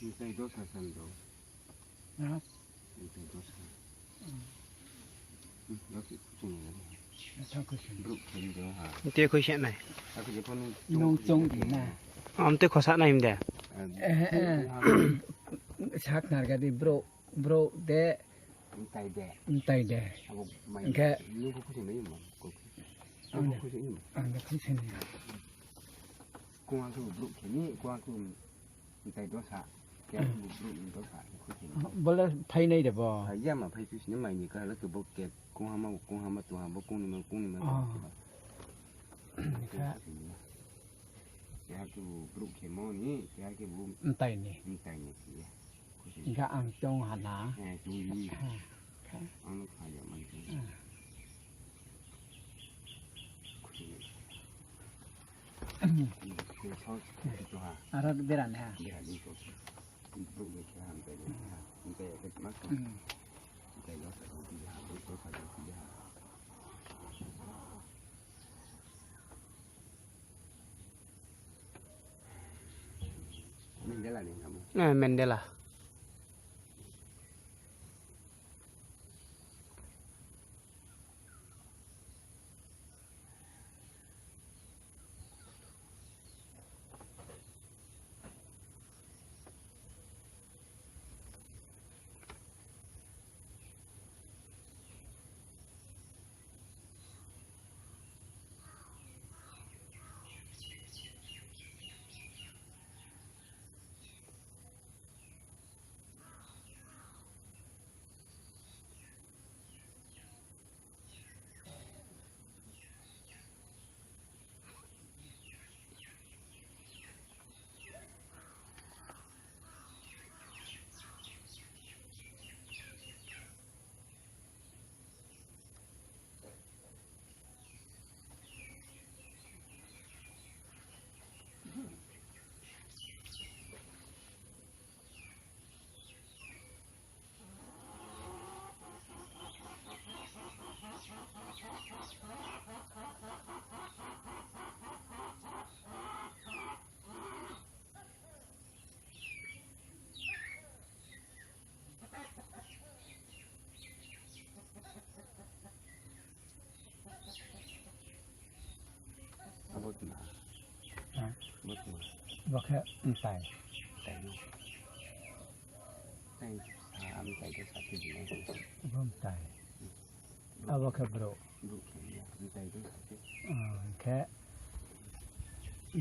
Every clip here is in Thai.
Minta dosa sando. Hả? Minta dosa. Lagi kucing ni. Sao cứ chuyện Bro khen dia ha. Tia khối chuyện này. Aku Jepun nông trông thì nè Om tia khosa này mde. xác nào cái đi bro để Minta dia. tay để Aku main. Enggak. Ni aku kucing ni mah. Aku kucing ni mah. ăn được không xin Kau aku bro khen ni, kau aku minta dosa. Dia bro minta dosa. Kucing. bữa phay này được bò Ya mah pai tu sini mai ni kalau tu bokek kau hama tu hama kau ni mah. Ya tu bro khen mo ni, ya ke bro tay này minta ni dia. Kucing. cái ăn trong hạt ná Tu ni. Anu kaya man tu. Kucing. Kau tahu tu ha. ara beran ha Dia ni tu. Bro ni kaya ham tadi. Minta ya ket mak. Minta dosa dia. Bro kaya dia. Mandela ni kamu. Mandela. Abot na. Hả? Abot na. và cái tay Tay ni. Tay tay dosa tu dia. bơm tay và cái bro Bro khen dia. Minta dosa tu. cái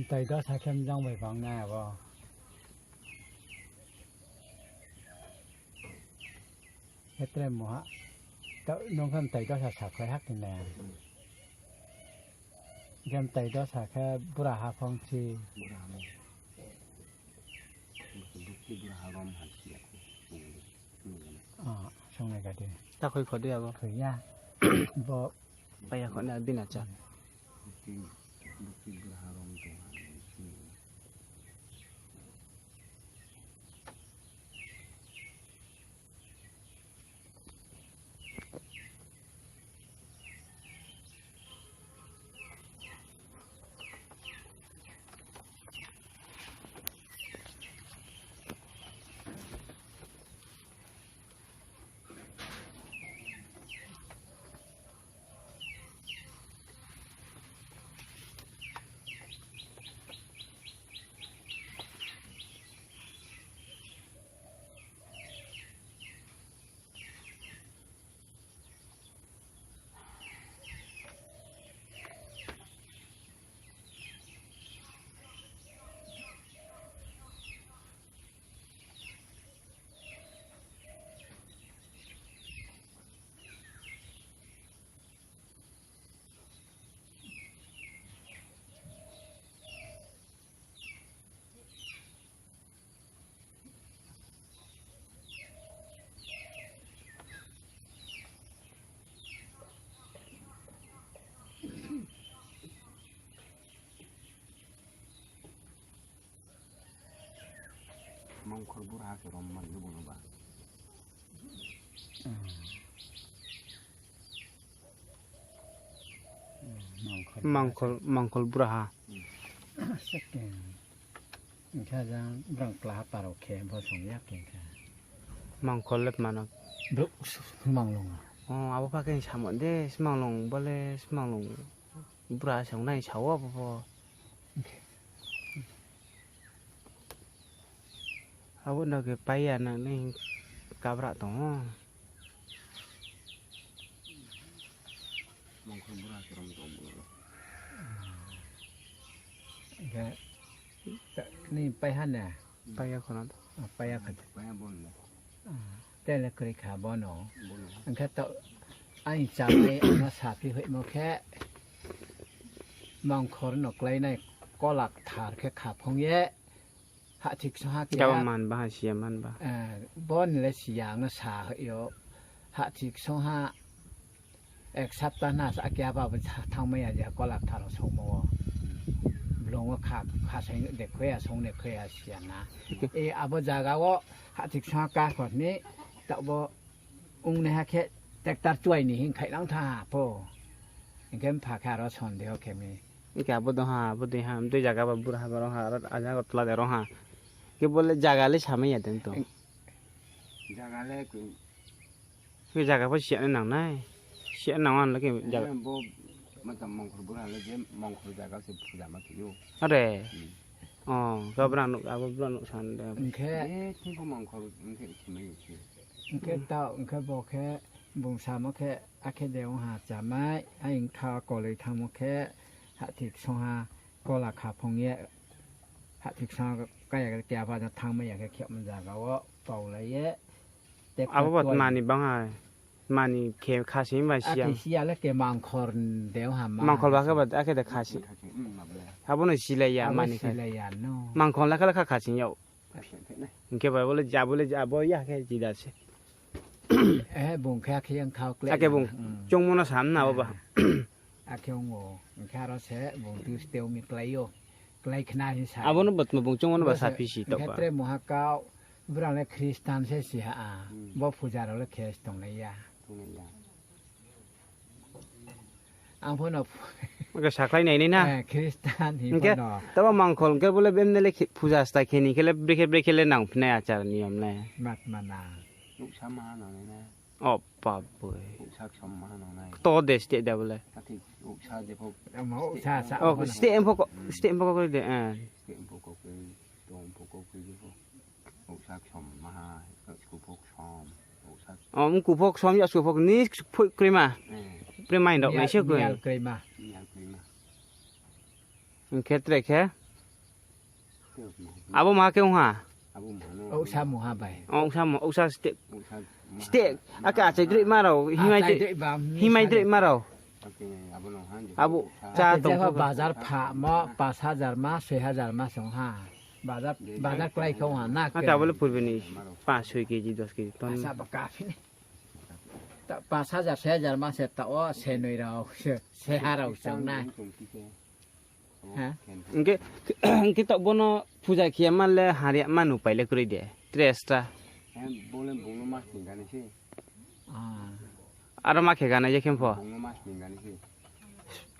tay đó sao xem trong bài vòng nè bò cái tem mùa hả tự nông dân tay đó sao khai hắc thì nè game tay đó sao cái bùra hà phong chi Burama. Bukti haram hati aku. xong này cả đi Ta khối khó đưa không? thử nha bò Bây giờ khó nào bên nào chả. Bukti haram tu. Mangkor burah ke roman lu bunuh bah. Mangkol buraha. second แค่จะรังปลาปลาเราแข็งพอสองยากเก่งค่ะ มองคนเล็บมันอ่ะ ลุกมองลง อ๋อเอาพากันฉามอนเด้สมองลงบ่เลยสมองลงบุราสองในเฉาอ่ะพอเอาวันเดียวไปอ่ะนะนี่กาบระตอง มองคนโบราณจะรำตัวมือ แค่นี่ไปหันเนี่ย ไปอ่ะคนนั้น ไปอะขัด ไปบนเลย แต่ละเคยขาบอหนอบ นเลย อันแค่ต่อไอ้จับไอ้มาสาพี่เฮ้ยมาแค่มองคนออกไกลในก็หลักฐานแค่ขับของแย่หาทิกสหกิจ เจ้ามันบ้าเชียมันบ้า บอนและสีอย่างน่ะสาเฮ้ยหาทิกสหเอกซับตาหน้าสักยาบ่าทางไม่อาจจะก็หลักฐานเราส่งมาลงว่าขาใช้เด็กเคยส่งเด็กเคยเสียนะอาบจาก็ว่าหาทิกสหการก่อนนี้แต่ว่าองค์ในฮะแค่แตกตัดช่วยนี่หิงไข่น้องท่าพ่ออย่างเช่นผ่าคารถชนเดียวแค่มี นี่แกบุตรหาบุตรหามตัวจากกับบุรหาบารหาอาจารย์ก็ตลาดร้องหาก็บอกเลยจากอะไรฉาไม่ยัดตัว จากอะไรกู คือจากกับพวกเสียนหนังได้เสียนหนังอันแล้วก็จาก โบมันต้องมองคนโบราณเลยเจ้มองคนจากเขาสิผู้ใหญ่มาที่อยู่ อะไรอ๋อก็บรรลุอาบรรลุชันเดิม แค่ ที่เขามองคนมันที่ไม่อยู่ที่ แค่เต่าแค่บอกแค่บุงสามแค่อาแค่เดียวหาจะไม่ไอ้ยิงทาก็เลยทำแค่หาทิกสองหาก็ราคาพงเงี้ยหาทิกสองก็อยากจะแก้ว่าจะทางไม่อยากจะเขียบมันจากว่าเป่าอะไรเยอะแต่ อาบว่ามานี่บ้างไงมานี่เคมคาชิมา อา เชียง ทิเซียแล้วแกมังคนเดียวหา มั มั งคนว่าก็แบบอาแค่แต่คาชิ มาเลย อาบุนสิเลยามานี่ คื แค่ ออะไรอย่างเนาะ มังคนแล้วก็คาชิอยู่ เพียงแค่นั้น มันแค่แบบว่าเลยจ่าบ่อยากแค่จีดาสิ บุงแค่เคียงเขาเกล็ อาแค่บุงจงมุนสามนะบ่ อาแค่งงแค่เราเสะบุงตัวสเตลมีไกลอยู่ไกลขนาดนี้ใช่ อาบุนบัดมาบุงจงมุนบัดสาพิชิต แค่ บ่ เตรมหาเก้าบราเลคริสตันเสียบ่ผู้จาเราเลเคสตรงไหนยา ตรงนี้ยา อังพ่นอ มันก็สักไรไหนนี่นะ คริสตันหิ มัน พ่ แค่ นอ แต่ว่ามังคนก็บ่เลยเบิ่มเลยผู้จาสไตล์แค่นี้แค่เลยเบรกเลยหนังพนักอาจารย์นิยมเลย มัดมานา ลูกช้ำมาหน่อยนะ อ๋อป่าบ่อย ลูกชักช้ำมาหน่อย โตเดสเตเดบเลย ถ้าที่ลูกชาจะพบ เอามาชาสะ อ๋อสเตมพกสเตมพกก็ได้เสียงพวกก็คือตรงพวกก็คือพวกลูกชักช้ำมาก็คือพวกช้ำลูกชัก อ๋อมึงกูพกซ้อมยาสูบพกนี่พกครีมาครีมาอินดอกไม่เชื่อกู เกยมา อยากกินนะ มันแค่เตะแค่ เที่ยวมา อาบ่มาแค่หัว อาบุมาโน่ โอ้ชาหมูฮาใบ อ๋ออุตส่าห์สเต ลูกชัก สเตอากาศจะดริมาเราหิมะดริมาเรา โอเคอาบุน้องฮัน อาบุ จ้า จ้า ต ต ร รง ง บาซาร์ผ่าหม้อ5,000มา6,000มา25,000บาซาร์ใกล้เขาหาหน้า อากาศบ่เลยพูดไปนี่5 kg 10 kg ตอน ภาษาปากกาฟินี่แต่5,000 6,000มาเสร็จแต่ว่าเซนอยเราเซหาเราจังได้ฮะ มันก็คือตบ่เนาะผู้ใจเขียมันเลยหาเรียมันไปเลยกรีเดเตรสตา แอมบุญบุญมาสิงกันนี่สิ อ่า อารมาแค่กันนะยังพอ บุญมาสิงกันนี่สิ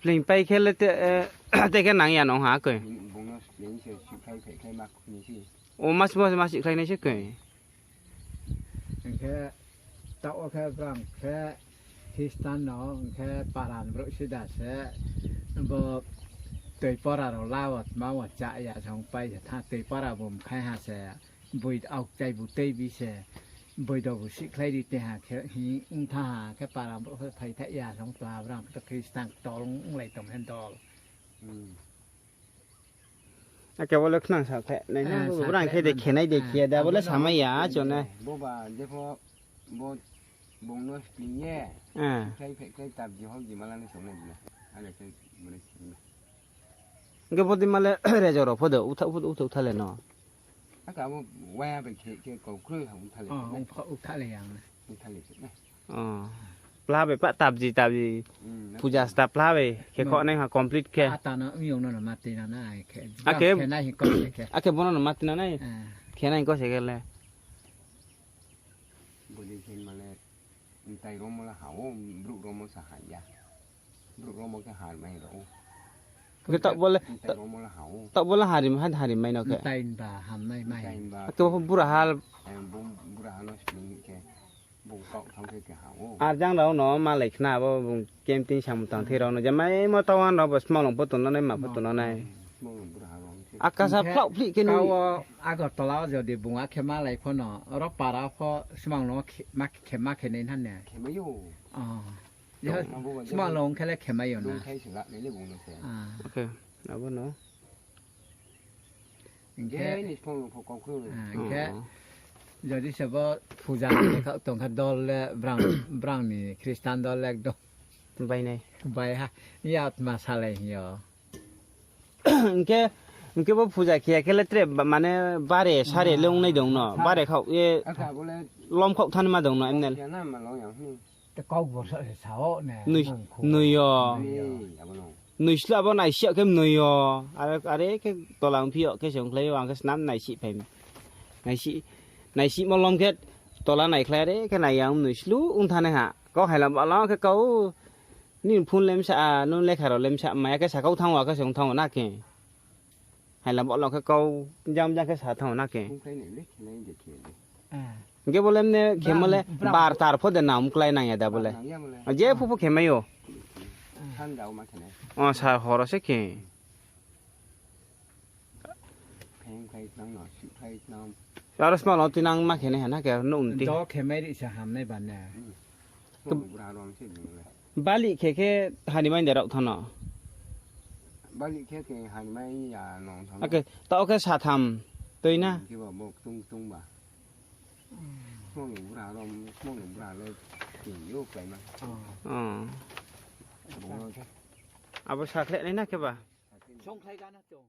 ปลิงไปแค่เลยแต่แค่หนังยาน้องหาเกย บุญเลี้ยงเสือชิบใครใครมานี่สิ โอ้มาสิใครในชื่อเกย แค่แต่ว่าแค่บางแค่คริสตันเนาะแค่ปารานบรุษดาเสบ่ตยปอราเราลาวมาว่าจะอย่าทองไปถ้าตยปอราผมใครหาเสบุยเอาใจบุเตยบิเสบุยดอกสิใครดีแต่หาแค่หิ้งท่าแค่ปารานบรุษไทยแท้ยาทองปลาบางตะคริสตันตอลงไหลตอมแฮนดอล อาแกว่าเลิกนั่งสักแค่ในนั้นบ่ร่างแค่เด็กแค่ไหนเด็กแค่ได้บ่เลยสามยาจนนะ บ่บ่าเดี๋ยวพอบ่บุญน้อยสิงแย่ใครตับอยู่ห้องอยู่มาแล้วในสงเลยนะอะไรใครมันสิง ก็พอดีมาเลยเรจอร์พอเดอุทะเลยเนาะ ถ้าเกิดว่าแหวไปเกี่ยวกับเครื่องของทะเล อ๋อพระอุทะเลยยังนะ ทะเลนะ อ๋อปลาไปปะตับจีผู้จาสตาปลาไปแค่ข้อนั้นค่ะ complete แค่ อาตานะมีองค์นั้นมาตีนาหน้าแค่ โอเค แค่นั้นเห็นก็แค่ อาแค่บ่นอนมาตินะนี่แค่นั้นก็เสร็จแล้ว บริเวณมาเลยไตรมละหาวบรุรมสหายยาบรุรมก็หารไม่หรอก cái tao bố lên แต่ลงมาละเหา tao bố là hà điểm mày nó kệ tay bà hầm này ใจ mày บ่า cái bố bùra hà แอมบุ้งบุราเนาะนี่แกบุ้งเกาะทำแกเหา à giang đó nó mà lại na bố game tin sang một thằng thì đó nó chỉ mấy mà tao ăn nó bớt small lòng bớt tụi nó này mà bớt tụi nó này มองบุราลองที่ akasa plau pli cái kau này agak telau jadi bunga kema lai kono ro para ko semang lo mak kema kene han ne เข็มไม่อยู่ ah ya semang lo kele kema yo ลุง na ใช้เสือในเรื่องบุ้งเลย ah ok nó bố nó แก ke นี่พงพงกองเครื่องเลย ke jadi sebab puja kau tong kadol brang ni Kristen dol lek do bay này bai ha ya masalah yo cái bố phụ gia kia cái lết trep mà này ba để sa để lông này đồng nó ba để khẩu ye อากาศก็เลย lom khẩu thân mà đồng nó em này อย่าน้ำมันร้อนอย่างนี้ te kau bo sao ne nuôi nuôi yo นี่อย่ามาลง nuôi sữa bao này sữa cái nuôi yo à đấy cái tổ lòng phi cái sống lấy hoàng cái snap này chị phải này chị mà lom cái tổ lòng này khai đấy cái này ông nuôi sữa ông thanh này hả có hay làm bảo nó cái câuนี่พูนเล่มสะนู่นเล็กขารเล่มสะมาcáiสะเขาท่องว่าก็ส่งท่องนักเก่งให้เราบอกเราแค่เขาย้ำย้ำแค่สะท่องนักเก่ง คงใครเนี่ยเล็กในเด็กเขียน ah เก็บเล่มเนี่ยเข็มมาเลยบาร์ตาร์พอเดินน้ำใกล้นั่งอย่างเดียวเลย หนังย่ำเลย เจ๊ผู้เข็มไม่อยู่ ท่านเดามาแค่ไหน อ๋อใช่หัวเราะสิเก่ง เพลงใครนั่งหน่อยชื่อใครน้อง เราสมัครเราตีนั่งมาแค่ไหนนะแกนุ่มตี do kema di saham ne ban ne มองบุราลองชื่อเลย บาลีแค่ฮันนี่ไม่เดี๋ยวเราท่านเนาะ บ้านนี้แค่เก่งหันไม่อย่านอนท้อง โอเคต่อแค่สาทำตัวนะ ที่ว่าบอกตุ้งบ่ามองหนุ่มบุราลองมองหนุ่มบุราเลยเก่งโยกไปมา อ๋อ บอกเราแค่ เอาไปสักเล็กนี่นะแค่ป่ะ song khai ga na chong